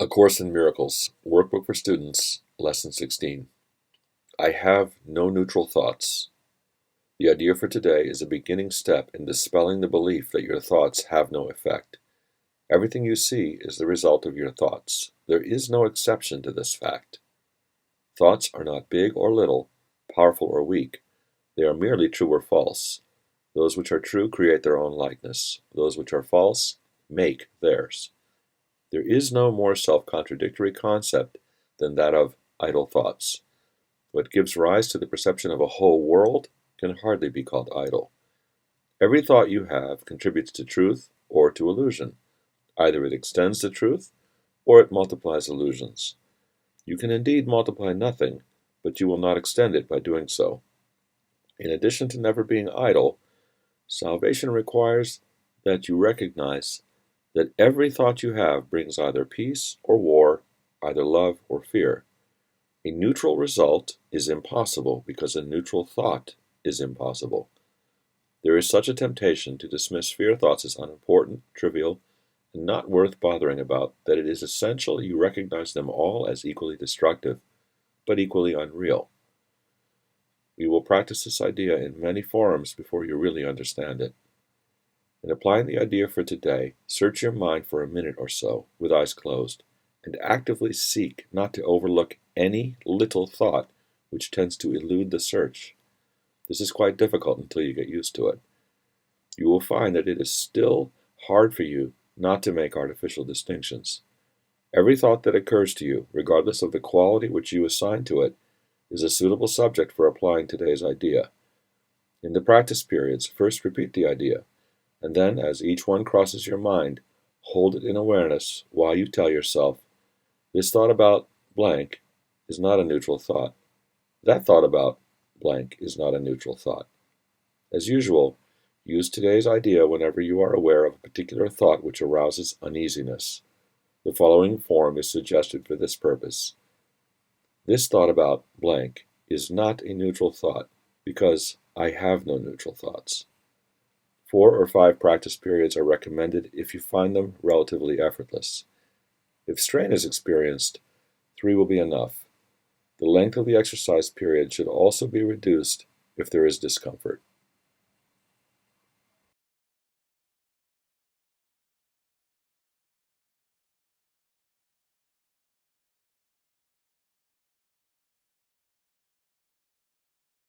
A Course in Miracles, Workbook for Students, Lesson 16. I have no neutral thoughts. The idea for today is a beginning step in dispelling the belief that your thoughts have no effect. Everything you see is the result of your thoughts. There is no exception to this fact. Thoughts are not big or little, powerful or weak. They are merely true or false. Those which are true create their own likeness. Those which are false make theirs. There is no more self-contradictory concept than that of idle thoughts. What gives rise to the perception of a whole world can hardly be called idle. Every thought you have contributes to truth or to illusion. Either it extends the truth or it multiplies illusions. You can indeed multiply nothing, but you will not extend it by doing so. In addition to never being idle, salvation requires that you recognize that every thought you have brings either peace or war, either love or fear. A neutral result is impossible because a neutral thought is impossible. There is such a temptation to dismiss fear thoughts as unimportant, trivial, and not worth bothering about that it is essential you recognize them all as equally destructive, but equally unreal. We will practice this idea in many forums before you really understand it. In applying the idea for today, search your mind for a minute or so, with eyes closed, and actively seek not to overlook any little thought which tends to elude the search. This is quite difficult until you get used to it. You will find that it is still hard for you not to make artificial distinctions. Every thought that occurs to you, regardless of the quality which you assign to it, is a suitable subject for applying today's idea. In the practice periods, first repeat the idea, and then, as each one crosses your mind, hold it in awareness while you tell yourself, this thought about blank is not a neutral thought. That thought about blank is not a neutral thought. As usual, use today's idea whenever you are aware of a particular thought which arouses uneasiness. The following form is suggested for this purpose. This thought about blank is not a neutral thought because I have no neutral thoughts. 4 or 5 practice periods are recommended if you find them relatively effortless. If strain is experienced, 3 will be enough. The length of the exercise period should also be reduced if there is discomfort.